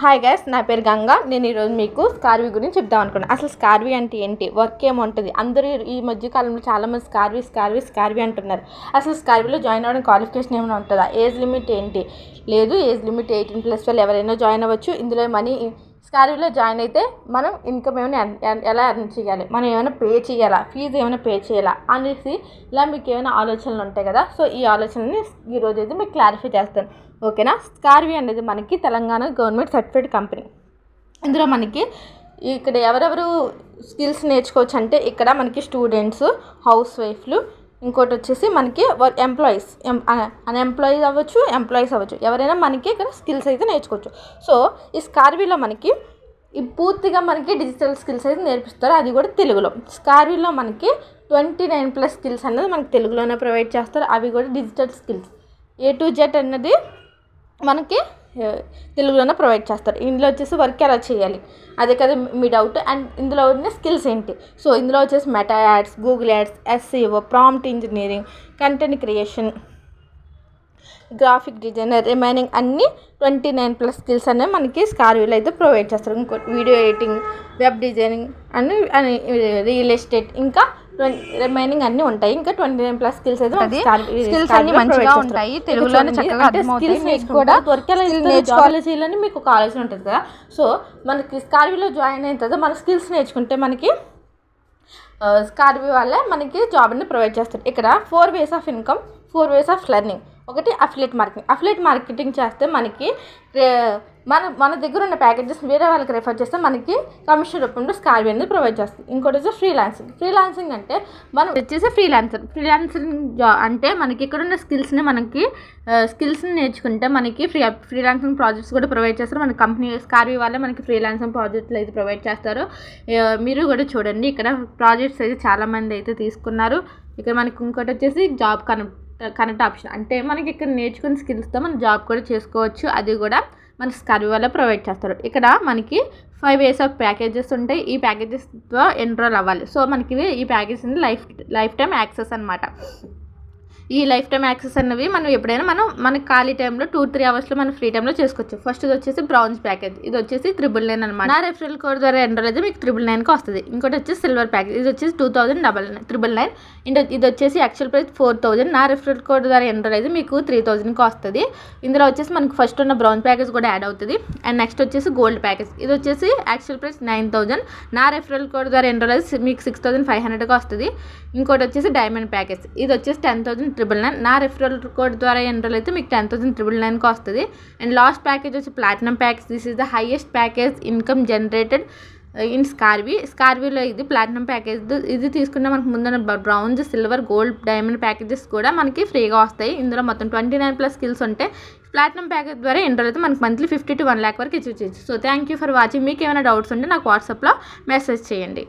Hi guys, నా పేరు గంగా. నేను ఈరోజు మీకు స్కార్వీ గురించి చెప్దాం అనుకున్నాను. అసలు స్కార్వీ అంటే ఏంటి, వర్క్ ఏముంటుంది? అందరూ ఈ మధ్యకాలంలో చాలామంది స్కార్వీ అంటున్నారు. అసలు స్కార్వీలో జాయిన్ అవ్వడం క్వాలిఫికేషన్ ఏమైనా ఉంటుందా? ఏజ్ లిమిట్ ఏంటి? లేదు, ఏజ్ లిమిట్ 18+ వాళ్ళు ఎవరైనా జాయిన్ అవ్వచ్చు. ఇందులో మనీ స్కార్వీలో జాయిన్ అయితే మనం ఇన్కమ్ ఏమైనా ఎలా ఎర్న్ చేయాలి, మనం ఏమైనా పే చేయాలా, ఫీజు ఏమైనా పే చేయాలా అనేసి ఇలా మీకు ఏమైనా ఆలోచనలు ఉంటాయి కదా. సో ఈ ఆలోచనని ఈరోజు అయితే మీకు క్లారిఫై చేస్తాను, ఓకేనా. స్కార్వీ అనేది మనకి తెలంగాణ గవర్నమెంట్ సర్టిఫైడ్ కంపెనీ. ఇందులో మనకి ఇక్కడ ఎవరెవరు స్కిల్స్ నేర్చుకోవచ్చు అంటే, ఇక్కడ మనకి స్టూడెంట్స్, హౌస్ వైఫ్లు, ఇంకోటి వచ్చేసి మనకి ఎంప్లాయీస్, అన్ఎంప్లాయీస్ అవ్వచ్చు, ఎంప్లాయీస్ అవ్వచ్చు, ఎవరైనా మనకి ఇక్కడ స్కిల్స్ అయితే నేర్చుకోవచ్చు. సో ఈ స్కార్వీలో మనకి పూర్తిగా మనకి డిజిటల్ స్కిల్స్ అయితే నేర్పిస్తారు, అది కూడా తెలుగులో. స్కార్వీలో మనకి 29+ స్కిల్స్ అనేది మనకి తెలుగులోనే ప్రొవైడ్ చేస్తారు, అవి కూడా digital skills. A to Z అన్నది మనకి తెలుగులోనే ప్రొవైడ్ చేస్తారు. ఇందులో వచ్చేసి వర్క్ ఎలా చేయాలి అదే కదా మీ డౌట్. అండ్ ఇందులో ఉన్న స్కిల్స్ ఏంటి? సో ఇందులో వచ్చేసి meta ads, Google ads, SEO, prompt engineering, content creation, graphic designer, remaining అన్ని 29+ స్కిల్స్ అనేవి మనకి స్కార్వీలో అయితే ప్రొవైడ్ చేస్తారు. ఇంకోటి వీడియో ఎడిటింగ్, వెబ్ డిజైనింగ్ అని రియల్ ఎస్టేట్, ఇంకా రిమైనింగ్ అన్నీ ఉంటాయి. ఇంకా 29+ స్కిల్స్ అయితే స్కిల్స్ అన్ని మంచిగా ఉంటాయి, తెలుగులోనే చక్కగా అర్థమవుతాయి. కూడా నేర్చుకోవాలని మీకు ఒక ఆలోచన ఉంటుంది కదా. సో మనకి స్కార్వీలో జాయిన్ అయిన తర్వాత మన స్కిల్స్ నేర్చుకుంటే మనకి స్కార్వీ వాళ్ళే మనకి జాబ్ని ప్రొవైడ్ చేస్తారు. ఇక్కడ 4 ways of income, 4 ways of learning. ఒకటి అఫిలియేట్ మార్కెటింగ్ చేస్తే మనకి మన దగ్గర ఉన్న ప్యాకేజెస్ వేరే వాళ్ళకి రెఫర్ చేస్తే మనకి కమిషన్ రూపంలో స్కార్వీ అనేది ప్రొవైడ్ చేస్తుంది. ఇంకోటి వచ్చి ఫ్రీలాన్సింగ్ అంటే మనం వచ్చేసి ఫ్రీలాన్సింగ్ అంటే మనకి ఇక్కడ ఉన్న స్కిల్స్ని నేర్చుకుంటే మనకి ఫ్రీలాన్సింగ్ ప్రాజెక్ట్స్ కూడా ప్రొవైడ్ చేస్తారు. మన కంపెనీ స్కార్వీ వాళ్ళే మనకి ఫ్రీలాన్సింగ్ ప్రాజెక్టులు అయితే ప్రొవైడ్ చేస్తారు. మీరు కూడా చూడండి, ఇక్కడ ప్రాజెక్ట్స్ అయితే చాలామంది అయితే తీసుకున్నారు. ఇక్కడ మనకి ఇంకోటి వచ్చేసి జాబ్ కనెక్ట్ ఆప్షన్, అంటే మనకి ఇక్కడ నేర్చుకున్న స్కిల్స్తో మనం జాబ్ కూడా చేసుకోవచ్చు, అది కూడా మనకి స్కార్వీ వల్ల ప్రొవైడ్ చేస్తారు. ఇక్కడ మనకి 5 ways ఆఫ్ ప్యాకేజెస్ ఉంటాయి. ఈ ప్యాకేజెస్తో ఎన్రోల్ అవ్వాలి. సో మనకి ఈ ప్యాకేజ్ లైఫ్ టైం యాక్సెస్ అనమాట. ఈ లైఫ్ టైం యాక్సెస్ అన్నవి మనం ఎప్పుడైనా మనకి ఖాళీ టైంలో 2-3 అవర్స్లో మనం ఫ్రీ టైంలో చేసుకోవచ్చు. ఫస్ట్ ఇది వచ్చేసి బ్రౌన్స్ ప్యాకేజ్, ఇది వచ్చేసి 999 అనమాట. నా రెఫరల్ కోడ్ ద్వారా ఎన్రోల్ అయితే మీకు 999కి వస్తుంది. ఇంకోటి వచ్చేసి సిల్వర్ ప్యాకేజ్, ఇది వచ్చేసి 2099. ఇది వచ్చేసి యాక్చువల్ ప్రైస్ 4000. నా రెఫరల్ కోడ్ ద్వారా ఎన్రోల్ అయితే మీకు 3000కి వస్తుంది. ఇందులో వచ్చేసి మనకు ఫస్ట్ ఉన్న బ్రౌన్ ప్యాకేజ్ కూడా యాడ్ అవుతుంది. అండ్ నెక్స్ట్ వచ్చేసి గోల్డ్ ప్యాకేజ్, ఇది వచ్చేసి యాక్చువల్ ప్రైస్ 9000. నా రెఫరల్ కోడ్ ద్వారా ఎన్రోల్ అయితే మీకు 6500కి వస్తుంది. ఇంకోటి వచ్చేసి డైమండ్ ప్యాకేజ్, ఇది వచ్చేసి 10,999. నా రెఫరల్ కోడ్ ద్వారా ఎన్రోల్ అయితే మీకు 10,999కి వస్తుంది. అండ్ లాస్ట్ ప్యాకేజ్ వచ్చి platinum package. This is the highest package income generated in స్కార్వీలో ఇది ప్లాటినం ప్యాకేజ్. ఇది తీసుకున్న మనకు ముందున్న bronze, silver, gold, diamond packages కూడా మనకి ఫ్రీగా వస్తాయి. ఇందులో మొత్తం 29+ స్కిల్స్ ఉంటాయి. ప్లాటినం ప్యాకేజ్ ద్వారా ఎన్రోల్ అయితే మనకి మంత్లీ 50 to 1 lakh వరకు అచీవ్ చేయొచ్చు. So thank you for watching. మీకు ఏమైనా డౌట్స్ ఉంటే నాకు వాట్సాప్లో మెసేజ్ చేయండి.